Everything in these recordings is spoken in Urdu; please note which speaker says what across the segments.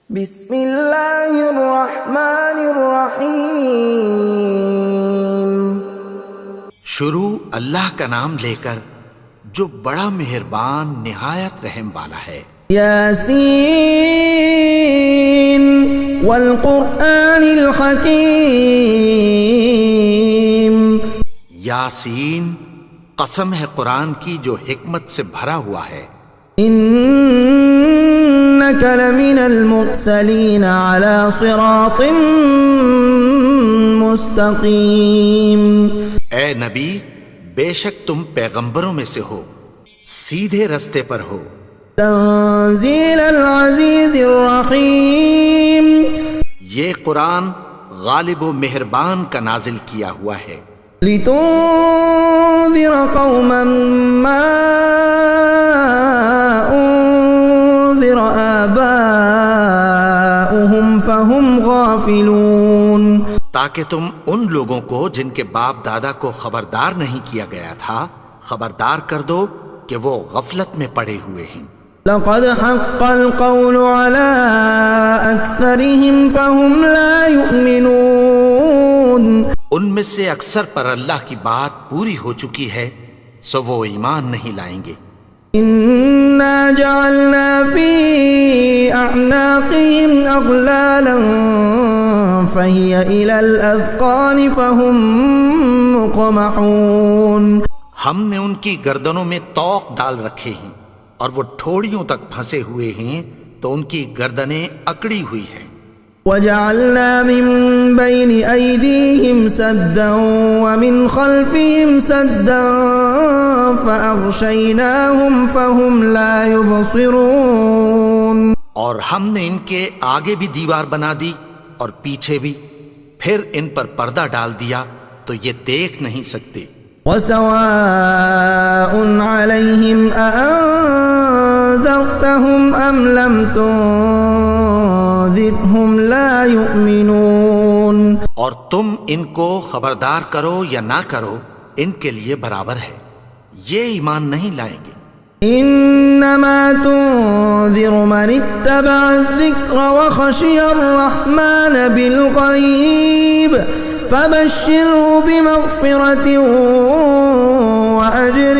Speaker 1: بسم اللہ الرحمن الرحیم۔
Speaker 2: شروع اللہ کا نام لے کر جو بڑا مہربان نہایت رحم والا ہے۔
Speaker 1: یاسین والقرآن الحکیم۔
Speaker 2: یاسین، قسم ہے قرآن کی جو حکمت سے بھرا ہوا ہے۔
Speaker 1: انک لمن المرسلین علی صراط مستقیم۔
Speaker 2: اے نبی، بے شک تم پیغمبروں میں سے ہو، سیدھے رستے پر ہو۔
Speaker 1: تنزیل العزیز الرحیم۔
Speaker 2: یہ قرآن غالب و مہربان کا نازل کیا ہوا ہے۔
Speaker 1: لتنذر قوما ما انذر آباؤهم فهم غافلون۔
Speaker 2: تاکہ تم ان لوگوں کو جن کے باپ دادا کو خبردار نہیں کیا گیا تھا خبردار کر دو کہ وہ غفلت میں پڑے ہوئے ہیں۔
Speaker 1: لقد حق القول على أكثرهم فهم لا يؤمنون۔
Speaker 2: ان میں سے اکثر پر اللہ کی بات پوری ہو چکی ہے سو وہ ایمان نہیں لائیں گے۔
Speaker 1: إنا جعلنا في أعناقهم أغلالا فهي إلى الأذقان فهم مقمحون۔
Speaker 2: ہم نے ان کی گردنوں میں طوق ڈال رکھے ہیں اور وہ ٹھوڑیوں تک پھنسے ہوئے ہیں تو ان کی گردنیں اکڑی ہوئی ہیں۔
Speaker 1: وجعلنا من بين أيديهم سدا ومن خلفهم سدا فأغشيناهم فهم لا يبصرون۔
Speaker 2: اور ہم نے ان کے آگے بھی دیوار بنا دی اور پیچھے بھی، پھر ان پر پردہ ڈال دیا تو یہ دیکھ نہیں سکتے۔
Speaker 1: وسواء عليهم أأنذرتهم أم لم تنذرهم لا يؤمنون۔
Speaker 2: اور تم ان کو خبردار کرو یا نہ کرو ان کے لیے برابر ہے، یہ ایمان نہیں لائیں گے۔
Speaker 1: انما تنذر من اتبع الذکر وخشی الرحمن بالغیب فبشره بمغفرة وأجر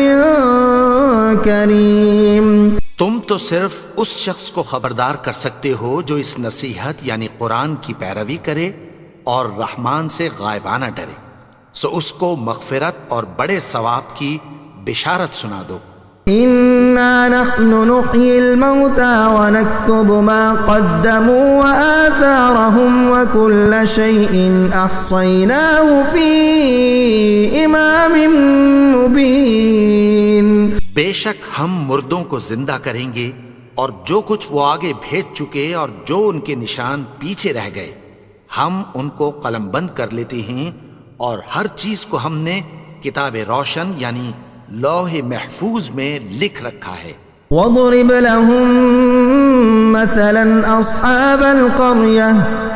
Speaker 1: کریم۔
Speaker 2: تم تو صرف اس شخص کو خبردار کر سکتے ہو جو اس نصیحت یعنی قرآن کی پیروی کرے اور رحمان سے غائبانہ ڈرے، سو اس کو مغفرت اور بڑے ثواب کی بشارت سنا دو۔
Speaker 1: انا نحن نحيي الموتى ونكتب ما قدموا وآثارهم وكل شيء احصيناه في امام مبين۔
Speaker 2: بے شک ہم مردوں کو زندہ کریں گے اور جو کچھ وہ آگے بھیج چکے اور جو ان کے نشان پیچھے رہ گئے ہم ان کو قلم بند کر لیتے ہیں، اور ہر چیز کو ہم نے کتاب روشن یعنی لوح محفوظ میں لکھ رکھا ہے۔
Speaker 1: وَاضْرِبْ لَهُم مَّثَلًا أَصْحَابَ الْقَرْيَةِ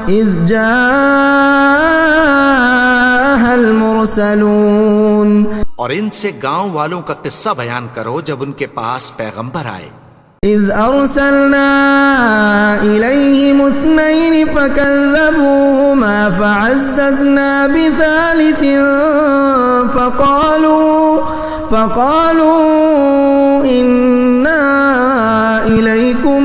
Speaker 1: إِذْ جَاءَهَا الْمُرْسَلُونَ۔
Speaker 2: اور ان سے گاؤں والوں کا قصہ بیان کرو جب ان کے پاس پیغمبر آئے۔
Speaker 1: إِذْ أَرْسَلْنَا إِلَيْهِمُ اثْنَيْنِ فَكَذَّبُوهُمَا فَعَزَّزْنَا بِثَالِثٍ فَقَالُوا إِنَّا إِلَيْكُمْ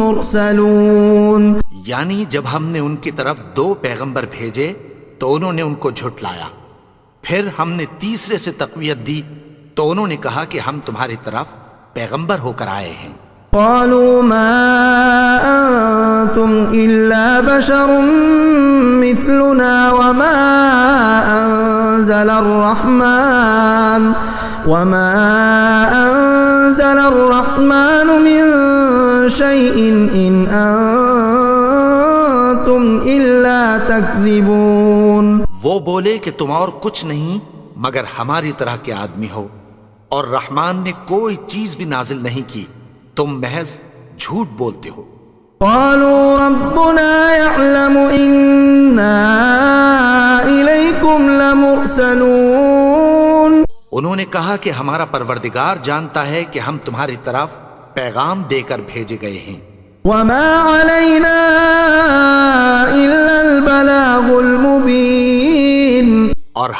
Speaker 1: مُرْسَلُونَ۔
Speaker 2: یعنی جب ہم نے ان کی طرف 2 پیغمبر بھیجے تو انہوں نے ان کو جھٹلایا، پھر ہم نے تیسرے سے تقویت دی تو انہوں نے کہا کہ ہم تمہاری طرف پیغمبر ہو کر آئے ہیں۔
Speaker 1: قالوا ما أنتم إلا بشر مثلنا وما أنزل الرحمن من شيء إن أنتم إلا تكذبون۔
Speaker 2: وہ بولے کہ تم اور کچھ نہیں مگر ہماری طرح کے آدمی ہو، اور رحمان نے کوئی چیز بھی نازل نہیں کی، تم محض جھوٹ بولتے ہو۔
Speaker 1: قالوا ربنا يعلم إنا إليكم لمرسلون۔
Speaker 2: انہوں نے کہا کہ ہمارا پروردگار جانتا ہے کہ ہم تمہاری طرف پیغام دے کر بھیجے گئے ہیں۔
Speaker 1: وما علينا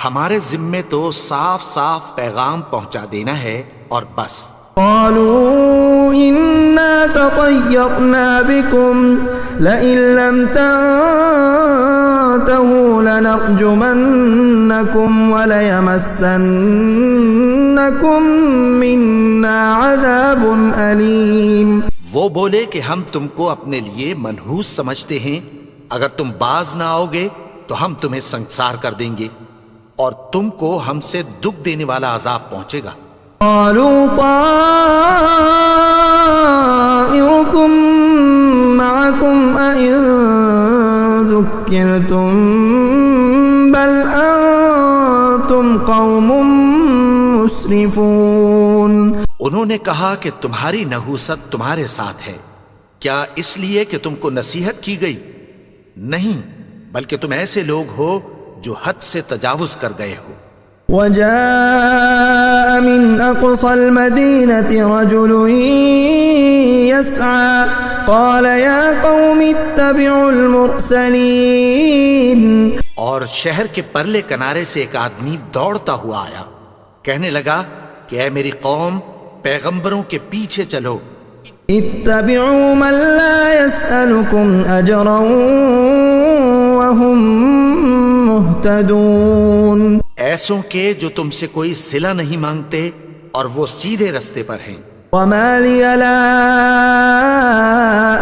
Speaker 2: ہمارے ذمے تو صاف صاف پیغام پہنچا دینا ہے اور بس.
Speaker 1: قالوا إنا تطيرنا بكم لئن لم تنتهوا لنرجمنكم وليمسنكم منا عذاب أليم.
Speaker 2: وہ بولے کہ ہم تم کو اپنے لیے منحوس سمجھتے ہیں، اگر تم باز نہ آؤ گے تو ہم تمہیں سنگسار کر دیں گے اور تم کو ہم سے دکھ دینے والا عذاب پہنچے گا.
Speaker 1: قالوا طائركم معكم أئن ذكرتم بل أنتم قوم مسرفون.
Speaker 2: انہوں نے کہا کہ تمہاری نحوست تمہارے ساتھ ہے، کیا اس لیے کہ تم کو نصیحت کی گئی؟ نہیں، بلکہ تم ایسے لوگ ہو جو حد سے تجاوز کر گئے ہو.
Speaker 1: وجاء من أقصى المدينة رجل يسعى قال يا قوم اتبعوا المرسلين.
Speaker 2: اور شہر کے پرلے کنارے سے ایک آدمی دوڑتا ہوا آیا، کہنے لگا کہ اے میری قوم، پیغمبروں کے پیچھے چلو.
Speaker 1: اتبعوا من لا يسألكم أجرا وهم مهتدون.
Speaker 2: ایسوں کے جو تم سے کوئی صلہ نہیں مانگتے اور وہ سیدھے رستے پر ہیں.
Speaker 1: وما لي لا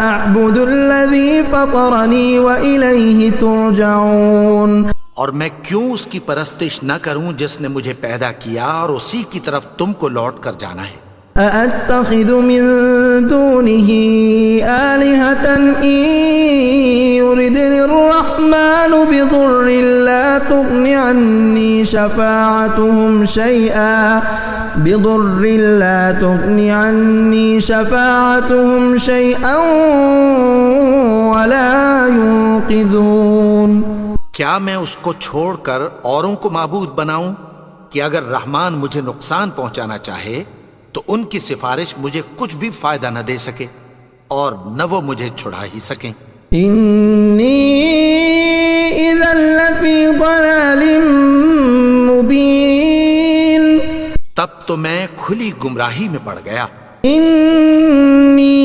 Speaker 1: أعبد الذي فطرني وإليه ترجعون.
Speaker 2: اور میں کیوں اس کی پرستش نہ کروں جس نے مجھے پیدا کیا اور اسی کی طرف تم کو لوٹ کر جانا ہے.
Speaker 1: أأتخذ من دونه آلهة إن يردني الرحمن بضر لا تغن عني شفاعتهم شيئا ولا ينقذون.
Speaker 2: کیا میں اس کو چھوڑ کر اوروں کو معبود بناؤں کہ اگر رحمان مجھے نقصان پہنچانا چاہے تو ان کی سفارش مجھے کچھ بھی فائدہ نہ دے سکے اور نہ وہ مجھے چھڑا ہی سکیں.
Speaker 1: انی اذا لفی ضلال مبین.
Speaker 2: تب تو میں کھلی گمراہی میں پڑ گیا.
Speaker 1: انی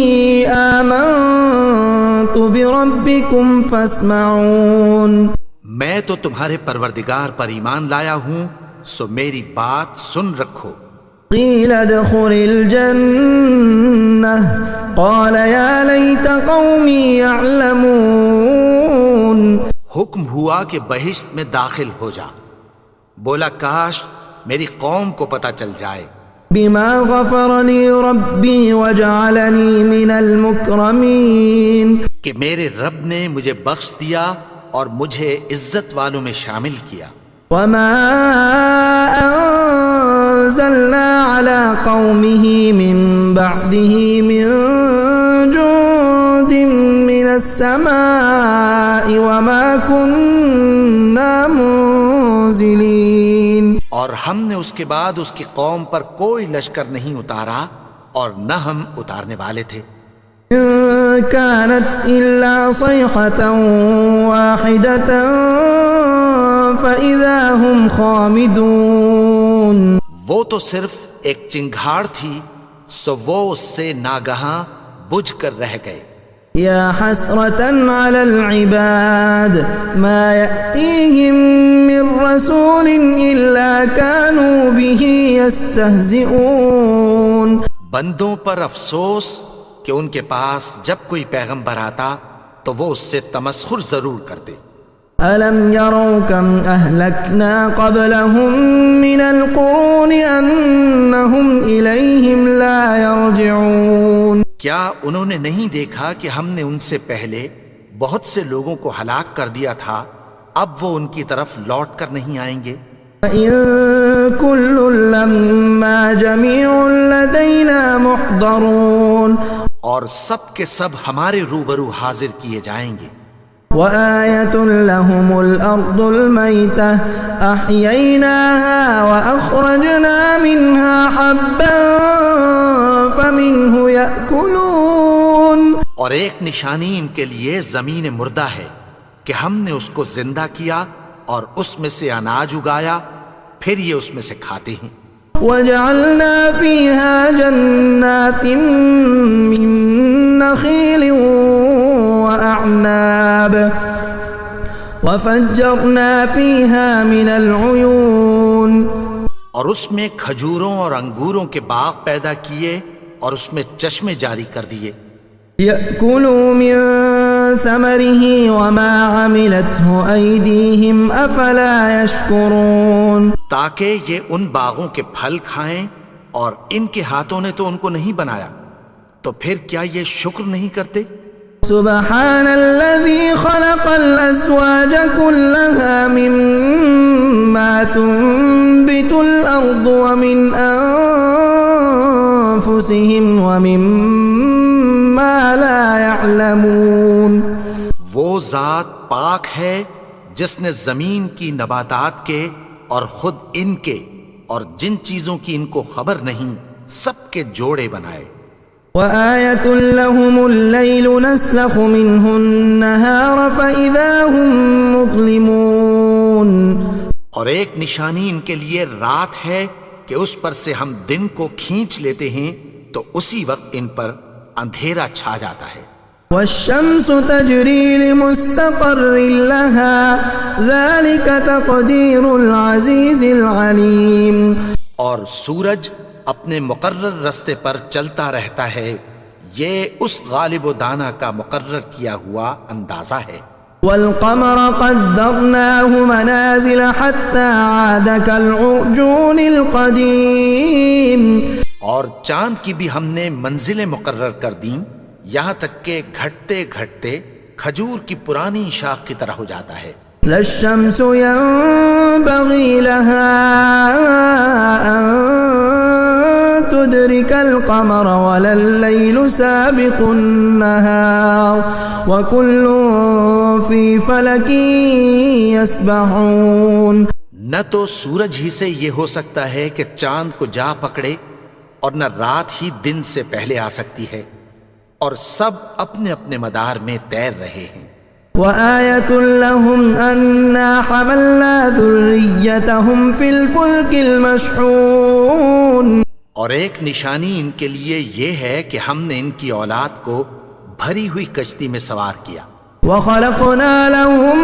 Speaker 1: آمنت بربکم فاسمعون.
Speaker 2: میں تو تمہارے پروردگار پر ایمان لایا ہوں، سو میری بات سن رکھو.
Speaker 1: قیل ادخل الجنة قال یا لیت قومی یعلمون.
Speaker 2: حکم ہوا کہ بہشت میں داخل ہو جا. بولا کاش میری قوم کو پتہ چل جائے.
Speaker 1: بما غفر لی ربی وجعلنی من المکرمین.
Speaker 2: کہ میرے رب نے مجھے بخش دیا اور مجھے عزت والوں میں شامل کیا.
Speaker 1: وما انزلنا على قومه من بعده من جند من السماء وما كنا منزلين.
Speaker 2: اور ہم نے اس کے بعد اس کی قوم پر کوئی لشکر نہیں اتارا اور نہ ہم اتارنے والے تھے.
Speaker 1: كانت إلا صيحة واحدة فإذا هم خامدون.
Speaker 2: وہ تو صرف ایک چنگھاڑ تھی، سو وہ اس سے ناگہاں بجھ کر رہ گئے.
Speaker 1: یا حسرة على العباد ما يأتيهم من رسول إلا كانوا به يستهزئون.
Speaker 2: بندوں پر افسوس کہ ان کے پاس جب کوئی پیغمبر آتا تو وہ اس سے تمسخر ضرور کرتے.
Speaker 1: أَلَمْ يَرَوْا كَمْ أَهْلَكْنَا قَبْلَهُمْ مِنَ الْقُرُونِ أَنَّهُمْ إِلَيْهِمْ لَا يَرْجِعُونَ.
Speaker 2: کیا انہوں نے نہیں دیکھا کہ ہم نے ان سے پہلے بہت سے لوگوں کو ہلاک کر دیا تھا، اب وہ ان کی طرف لوٹ کر نہیں آئیں گے.
Speaker 1: وَإِن كُلٌّ لَّمَّا جَمِيعٌ لَّدَيْنَا مُحْضَرُونَ.
Speaker 2: اور سب کے سب ہمارے روبرو حاضر کیے جائیں گے.
Speaker 1: وآية لهم الأرض الميتة أحييناها وأخرجنا منها حبا فمنه يأكلون.
Speaker 2: اور ایک نشانی ان کے لیے زمین مردہ ہے کہ ہم نے اس کو زندہ کیا اور اس میں سے اناج اگایا، پھر یہ اس میں سے کھاتے ہیں۔
Speaker 1: وجعلنا فيها جنات من نخيل وأعناب وفجرنا فيها من العيون،
Speaker 2: اور اس میں کھجوروں اور انگوروں کے باغ پیدا کیے اور اس میں چشمے جاری کر دیے۔
Speaker 1: يأكلوا من ثمره وما عملته أيديهم أفلا يشكرون،
Speaker 2: تاکہ یہ ان باغوں کے پھل کھائیں، اور ان کے ہاتھوں نے تو ان کو نہیں بنایا، تو پھر کیا یہ شکر نہیں کرتے؟
Speaker 1: سبحان الذي خلق الأزواج كلها مما تنبت الأرض ومن أنفسهم ومما لا يعلمون،
Speaker 2: وہ ذات پاک ہے جس نے زمین کی نباتات کے اور خود ان کے اور جن چیزوں کی ان کو خبر نہیں سب کے جوڑے بنائے۔
Speaker 1: وآية لهم الليل نسلخ منه النهار فإذا هم مظلمون،
Speaker 2: اور ایک نشانی ان کے لیے رات ہے کہ اس پر سے ہم دن کو کھینچ لیتے ہیں تو اسی وقت ان پر اندھیرا چھا جاتا ہے۔
Speaker 1: والشمس تجري لمستقر لها ذلك تقدير العزيز العليم،
Speaker 2: اور سورج اپنے مقرر رستے پر چلتا رہتا ہے، یہ اس غالب و دانا کا مقرر کیا ہوا اندازہ ہے۔
Speaker 1: والقمر قدرناه منازل حتى عاد كالعرجون القديم،
Speaker 2: اور چاند کی بھی ہم نے منزلیں مقرر کر دیں، یہاں تک کہ گھٹتے گھٹتے کھجور کی پرانی شاخ کی طرح ہو جاتا ہے۔
Speaker 1: لا الشمس ينبغي لها أن تدرك القمر ولا الليل سابق النهار وكل في فلك يسبحون،
Speaker 2: نہ تو سورج ہی سے یہ ہو سکتا ہے کہ چاند کو جا پکڑے، اور نہ رات ہی دن سے پہلے آ سکتی ہے، اور سب اپنے اپنے مدار میں تیر رہے ہیں۔
Speaker 1: وآية لهم أنا حملنا ذريتهم في الفلك المشحون،
Speaker 2: اور ایک نشانی ان کے لیے یہ ہے کہ ہم نے ان کی اولاد کو بھری ہوئی کشتی میں سوار کیا۔
Speaker 1: وخلقنا لهم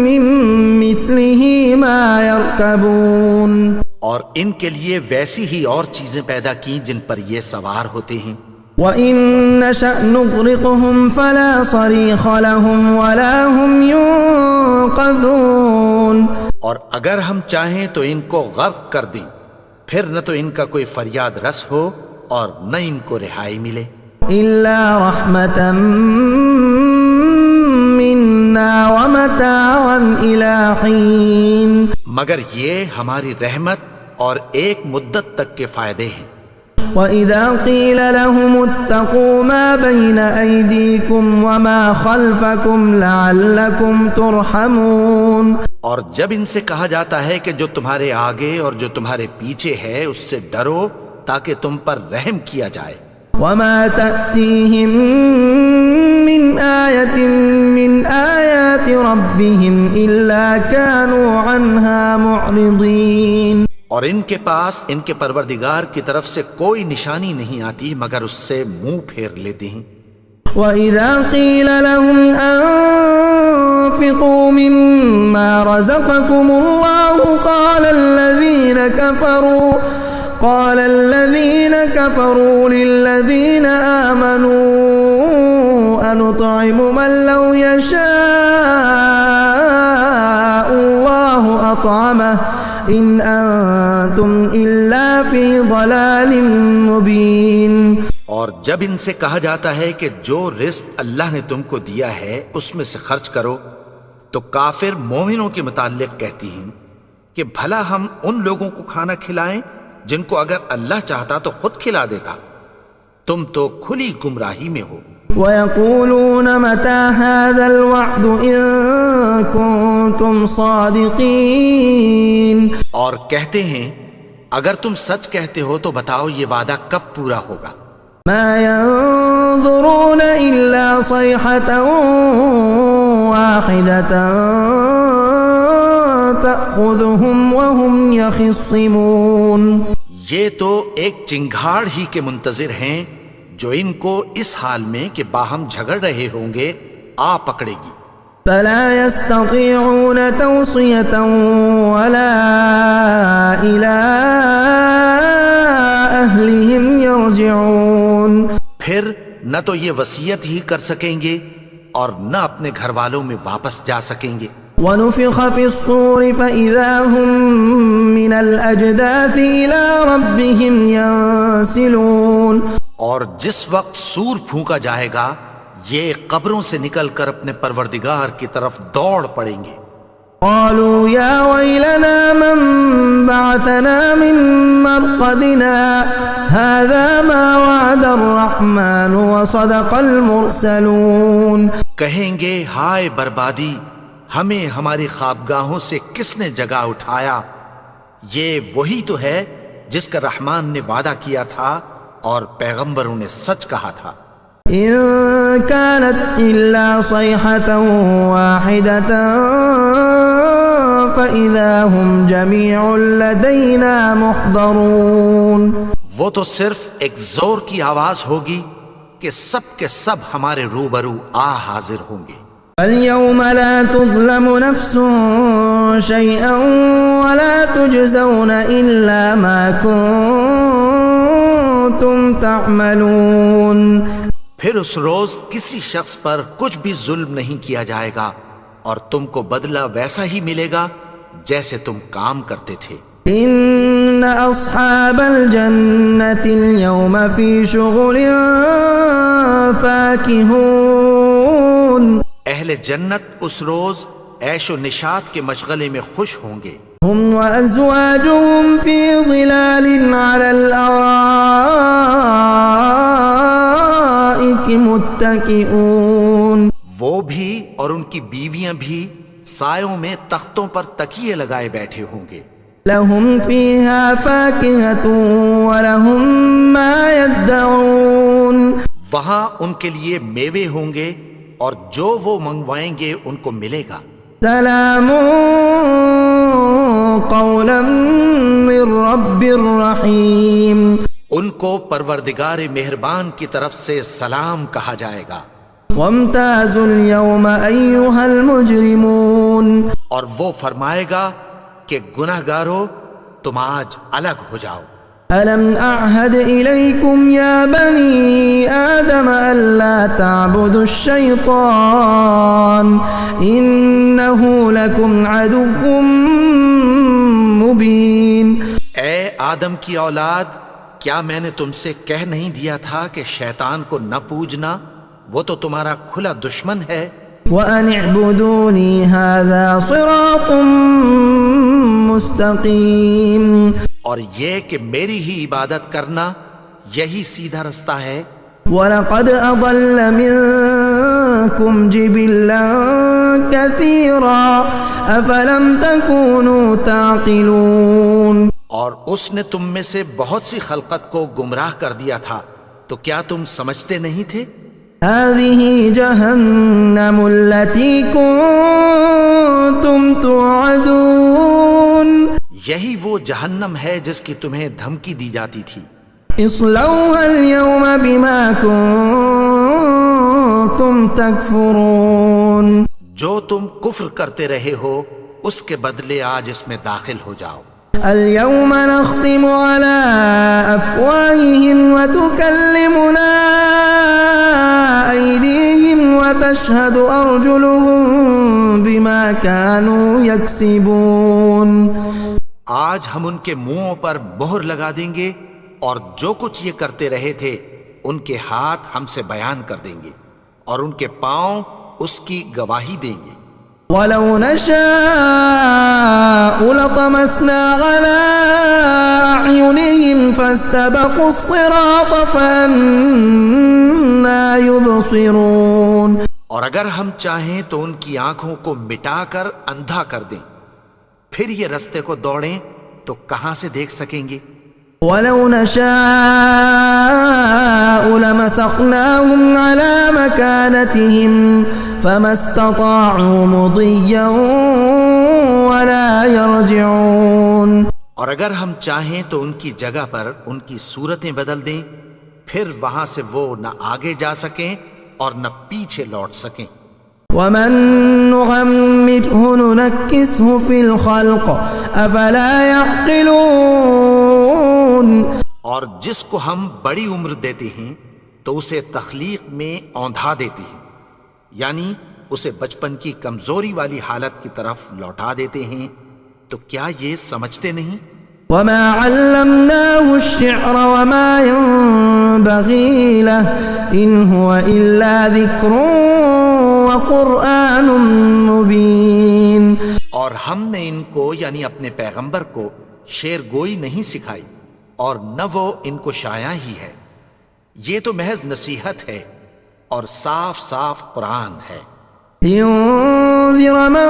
Speaker 1: من مثله ما يركبون،
Speaker 2: اور ان کے لیے ویسی ہی اور چیزیں پیدا کی جن پر یہ سوار ہوتے ہیں۔
Speaker 1: وَإِن نَّشَأْ نُغْرِقْهُمْ فَلَا صَرِيخَ لَهُمْ وَلَا هُمْ يُنقَذُونَ،
Speaker 2: اور اگر ہم چاہیں تو ان کو غرق کر دیں، پھر نہ تو ان کا کوئی فریاد رس ہو اور نہ ان کو رہائی ملے۔
Speaker 1: إِلَّا رَحْمَةً مِّنَّا وَمَتَاعًا إِلَىٰ حِينٍ،
Speaker 2: مگر یہ ہماری رحمت اور ایک مدت تک کے فائدے ہیں۔
Speaker 1: وَإِذَا قِيلَ لَهُمُ اتَّقُوا مَا بَيْنَ أَيْدِيكُمْ وَمَا خَلْفَكُمْ لَعَلَّكُمْ تُرْحَمُونَ،
Speaker 2: اور جب ان سے کہا جاتا ہے کہ جو تمہارے آگے اور جو تمہارے پیچھے ہے اس سے ڈرو تاکہ تم پر رحم کیا جائے۔
Speaker 1: وَمَا تَأْتِيهِم مِّنْ آيَةٍ مِّنْ آيَاتِ رَبِّهِمْ إِلَّا كَانُوا عَنْهَا مُعْرِضِينَ،
Speaker 2: اور ان کے پاس ان کے پروردگار کی طرف سے کوئی نشانی نہیں آتی مگر اس سے منہ پھیر لیتے ہیں۔
Speaker 1: وَإِذَا قِيلَ لَهُمْ أَنفِقُوا مِمَّا رَزَقَكُمُ اللَّهُ قَالَ الَّذِينَ كَفَرُوا لِلَّذِينَ آمَنُوا أَنُطْعِمُ مَن لَّوْ يَشَاءُ اللَّهُ أَطْعَمَهُ إِنْ أَنتُمْ إِلَّا فِي ضَلَالٍ مُّبِينٍ،
Speaker 2: اور جب ان سے کہا جاتا ہے کہ جو رزق اللہ نے تم کو دیا ہے اس میں سے خرچ کرو، تو کافر مومنوں کے متعلق کہتی ہیں کہ بھلا ہم ان لوگوں کو کھانا کھلائیں جن کو اگر اللہ چاہتا تو خود کھلا دیتا، تم تو کھلی گمراہی میں ہو۔
Speaker 1: وَيَقُولُونَ مَتَىٰ هَٰذَا الْوَعْدُ إِن كُنتُمْ صَادِقِينَ،
Speaker 2: اور کہتے ہیں اگر تم سچ کہتے ہو تو بتاؤ یہ وعدہ کب پورا ہوگا۔
Speaker 1: مَا يَنظُرُونَ إِلَّا صَيْحَةً وَاحِدَةً تأخذهم وهم يخصمون.
Speaker 2: یہ تو ایک چنگھاڑ ہی کے منتظر ہیں جو ان کو اس حال میں کہ باہم جھگڑ رہے ہوں گے آ پکڑے گی.
Speaker 1: فلا يستطيعون توصية ولا إلى أهلهم يرجعون.
Speaker 2: پھر نہ تو یہ وصیت ہی کر سکیں گے اور نہ اپنے گھر والوں میں واپس جا سکیں گے.
Speaker 1: ونفخ في الصور فإذا هم من الأجداث إلى ربهم ينسلون.
Speaker 2: اور جس وقت سور پھونکا جائے گا یہ قبروں سے نکل کر اپنے پروردگار کی طرف دوڑ پڑیں گے.
Speaker 1: قالوا يا ويلنا من بعثنا من مرقدنا هذا ما وعد الرحمن وصدق المرسلون.
Speaker 2: کہیں گے ہائے بربادی، ہمیں ہماری خوابگاہوں سے کس نے جگا اٹھایا؟ یہ وہی تو ہے جس کا رحمان نے وعدہ کیا تھا اور پیغمبروں نے سچ کہا تھا.
Speaker 1: إن كانت إلا صيحة واحدة فإذا هم جميع لدينا محضرون.
Speaker 2: وہ تو صرف ایک زور کی آواز ہوگی کہ سب کے سب ہمارے روبرو آ حاضر ہوں گے.
Speaker 1: اليوم لا تظلم نفس شيئا ولا تجزون إلا ما كنتم تعملون.
Speaker 2: پھر اس روز کسی شخص پر کچھ بھی ظلم نہیں کیا جائے گا اور تم کو بدلہ ویسا ہی ملے گا جیسے تم کام کرتے تھے.
Speaker 1: ان اصحاب الجنة اليوم في شغل فاكهون.
Speaker 2: اہل جنت اس روز عیش و نشاط کے مشغلے میں خوش ہوں گے.
Speaker 1: هم وازواجهم في ظلال على الارائك متكئون.
Speaker 2: وہ بھی اور ان کی بیویاں بھی سایوں میں تختوں پر تکیے لگائے بیٹھے ہوں گے.
Speaker 1: لهم فيها فاكهة ولهم ما يدعون.
Speaker 2: وہاں ان کے لیے میوے ہوں گے اور جو وہ منگوائیں گے ان کو ملے گا.
Speaker 1: سلام قولا من رب الرحیم.
Speaker 2: ان کو پروردگار مہربان کی طرف سے سلام کہا جائے گا.
Speaker 1: وامتازوا اليوم ایها المجرمون.
Speaker 2: اور وہ فرمائے گا کہ گناہگارو تم آج الگ ہو جاؤ.
Speaker 1: ألم أعهد إليكم يا بني آدم ألا تعبدوا الشيطان إنه لكم عدو مبين.
Speaker 2: اے آدم کی اولاد، کیا میں نے تم سے کہہ نہیں دیا تھا کہ شیطان کو نہ پوجنا؟ وہ تو تمہارا کھلا دشمن ہے.
Speaker 1: وأن اعبدوني هذا صراط مستقيم.
Speaker 2: اور یہ کہ میری ہی عبادت کرنا یہی سیدھا رستہ ہے.
Speaker 1: وَلَقَدْ أَضَلَّ مِنكُمْ جِبِلًّا كَثِيرًا أَفَلَمْ تَكُونُوا تَعْقِلُونَ.
Speaker 2: اور اس نے تم میں سے بہت سی خلقت کو گمراہ کر دیا تھا، تو کیا تم سمجھتے نہیں تھے؟
Speaker 1: هَذِهِ جَهَنَّمُ الَّتِي كُنتُمْ تُوعَدُونَ.
Speaker 2: یہی وہ جہنم ہے جس کی تمہیں دھمکی دی جاتی تھی.
Speaker 1: اصلوها اليوم بما كنتم تكفرون.
Speaker 2: جو تم کفر کرتے رہے ہو اس کے بدلے آج اس میں داخل ہو جاؤ.
Speaker 1: اليوم نختم على أفواههم وتكلمنا أيديهم وتشهد أرجلهم بما كانوا يكسبون.
Speaker 2: آج ہم ان کے منہوں پر مہر لگا دیں گے اور جو کچھ یہ کرتے رہے تھے ان کے ہاتھ ہم سے بیان کر دیں گے اور ان کے پاؤں اس کی گواہی دیں گے.
Speaker 1: وَلَوْ نَشَاءُ لَطَمَسْنَا عَلَىٰ أَعْيُنِهِمْ فَاسْتَبَقُوا الصِّرَاطَ فَأَنَّىٰ يُبْصِرُونَ.
Speaker 2: اور اگر ہم چاہیں تو ان کی آنکھوں کو مٹا کر اندھا کر دیں، پھر یہ رستے کو دوڑیں تو کہاں سے دیکھ سکیں گے.
Speaker 1: وَلَوْ نَشَاءُ لَمَسَخْنَاهُمْ عَلَىٰ مَكَانَتِهِمْ فَمَا اسْتَطَاعُوا مُضِيًّا ولا يرجعون.
Speaker 2: اور اگر ہم چاہیں تو ان کی جگہ پر ان کی صورتیں بدل دیں، پھر وہاں سے وہ نہ آگے جا سکیں اور نہ پیچھے لوٹ سکیں.
Speaker 1: ومن نعمره ننكسه في الخلق افلا يعقلون.
Speaker 2: اور جس کو ہم بڑی عمر دیتے ہیں تو اسے تخلیق میں اوندھا دیتے ہیں، یعنی اسے بچپن کی کمزوری والی حالت کی طرف لوٹا دیتے ہیں. تو کیا یہ سمجھتے نہیں؟
Speaker 1: وما علمناه الشعر وما ينبغي له ان هو الا ذكر وقرآن مبين.
Speaker 2: اور ہم نے ان کو یعنی اپنے پیغمبر کو شعر گوئی نہیں سکھائی اور نہ وہ ان کو شایا ہی ہے، یہ تو محض نصیحت ہے اور صاف صاف قرآن ہے.
Speaker 1: لينذر من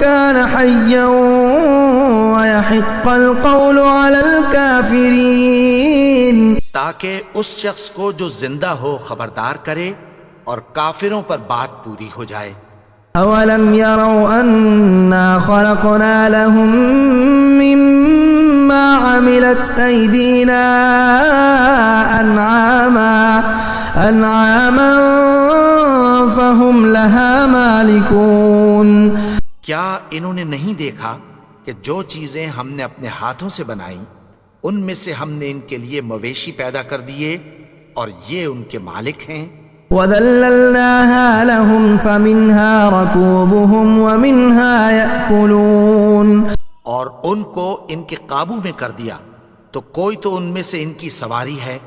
Speaker 1: كان حيا ويحق القول على الكافرين.
Speaker 2: تاکہ اس شخص کو جو زندہ ہو خبردار کرے اور کافروں پر بات پوری ہو جائے.
Speaker 1: اولم يروا انا خلقنا لهم مما عملت ايدينا انعاما فهم لها مالكون.
Speaker 2: کیا انہوں نے نہیں دیکھا کہ جو چیزیں ہم نے اپنے ہاتھوں سے بنائیں ان میں سے ہم نے ان کے لیے مویشی پیدا کر دیے اور یہ ان کے مالک ہیں.
Speaker 1: وَذَلَّلْنَاهَا لَهُمْ فَمِنْهَا رَكُوبُهُمْ وَمِنْهَا يَأْكُلُونَ.
Speaker 2: اور ان کو ان کے قابو میں کر دیا تو کوئی تو ان میں سے ان کی سواری ہے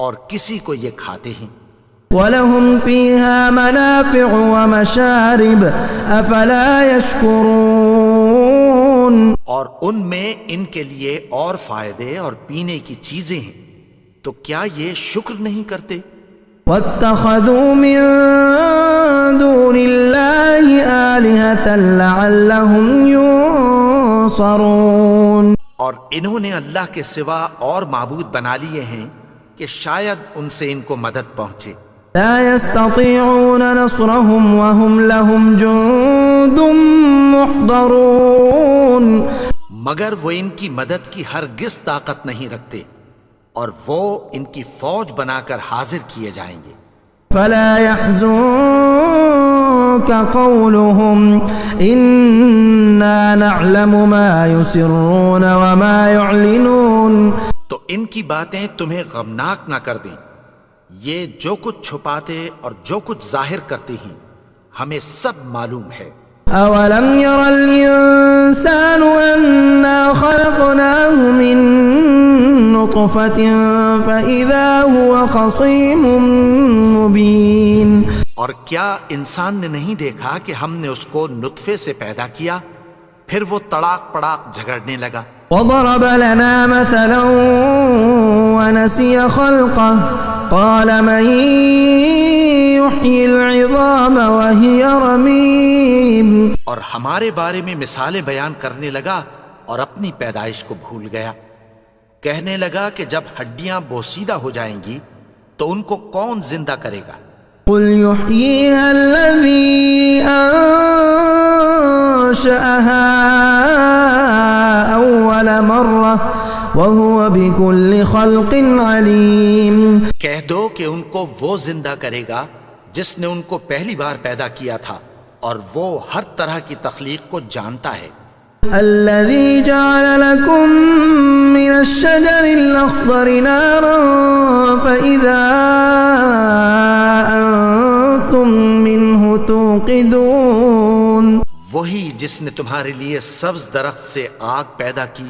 Speaker 2: اور کسی کو یہ کھاتے ہیں.
Speaker 1: وَلَهُمْ فِيهَا مَنَافِعُ وَمَشَارِبُ أَفَلَا يَشْكُرُونَ.
Speaker 2: اور ان میں ان کے لیے اور فائدے اور پینے کی چیزیں ہیں، تو کیا یہ شکر نہیں کرتے؟
Speaker 1: وَاتَّخَذُوا مِن دُونِ اللَّهِ آلِهَةً لَعَلَّهُمْ يُنصَرُونَ.
Speaker 2: اور انہوں نے اللہ کے سوا اور معبود بنا لیے ہیں کہ شاید ان سے ان کو مدد پہنچے.
Speaker 1: لا يستطيعون نصرهم وهم لهم جند محضرون.
Speaker 2: مگر وہ ان کی مدد کی ہرگز طاقت نہیں رکھتے اور وہ ان کی فوج بنا کر حاضر کیے جائیں گے.
Speaker 1: فلا يحزنك قولهم إنا نعلم ما يسرون وما يعلنون.
Speaker 2: تو ان کی باتیں تمہیں غمناک نہ کر دیں، یہ جو کچھ چھپاتے اور جو کچھ ظاہر کرتے ہیں ہمیں سب معلوم ہے.
Speaker 1: أولم ير الإنسان أنا خلقناه من نطفة فإذا هو خصيم مبين.
Speaker 2: اور کیا انسان نے نہیں دیکھا کہ ہم نے اس کو نطفے سے پیدا کیا پھر وہ تڑاک پڑاک جھگڑنے لگا.
Speaker 1: وضرب لنا مثلا ونسي خلقه قال من يحيي العظام وهي رميم.
Speaker 2: اور ہمارے بارے میں مثالیں بیان کرنے لگا اور اپنی پیدائش کو بھول گیا. کہنے لگا کہ جب ہڈیاں بوسیدہ ہو جائیں گی تو ان کو کون زندہ کرے گا؟
Speaker 1: قل يحييها الذي أنشأها أول مرة وهو بكل خلق عليم.
Speaker 2: کہہ دو کہ ان کو وہ زندہ کرے گا جس نے ان کو پہلی بار پیدا کیا تھا اور وہ ہر طرح کی تخلیق کو جانتا ہے.
Speaker 1: الذي جعل لكم من الشجر الأخضر نارا فإذا أنتم منه توقدون.
Speaker 2: وہی جس نے تمہارے لیے سبز درخت سے آگ پیدا کی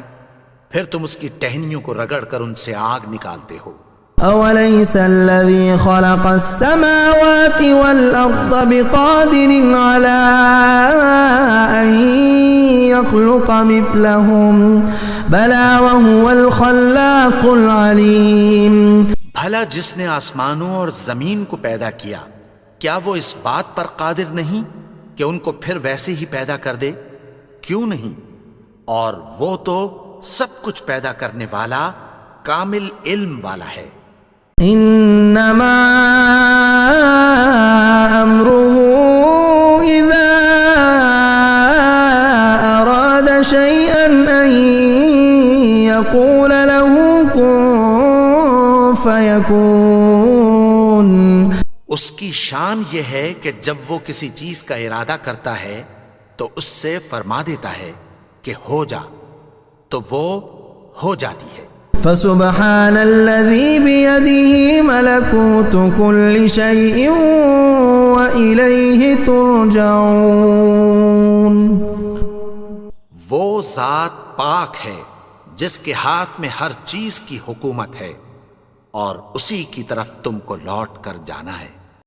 Speaker 2: پھر تم اس کی ٹہنیوں کو رگڑ کر ان سے آگ نکالتے ہو.
Speaker 1: أوليس الذي خلق السماوات والأرض بقادر على أن يخلق مثلهم بلى وهو الخلاق العليم.
Speaker 2: بھلا جس نے آسمانوں اور زمین کو پیدا کیا کیا وہ اس بات پر قادر نہیں کہ ان کو پھر ویسے ہی پیدا کر دے؟ کیوں نہیں؟ اور وہ تو سب کچھ پیدا کرنے والا کامل علم والا ہے.
Speaker 1: انما امره اذا اراد فيكون
Speaker 2: اس کی شان یہ ہے کہ جب وہ کسی چیز کا ارادہ کرتا ہے تو اس سے فرما دیتا ہے کہ ہو جا، تو وہ ہو جاتی ہے۔
Speaker 1: فسبحان الذي بيده ملكوت كل شيء وإليه ترجعون۔
Speaker 2: وہ ذات پاک ہے جس کے ہاتھ میں ہر چیز کی حکومت ہے اور اسی کی طرف تم کو لوٹ کر جانا ہے۔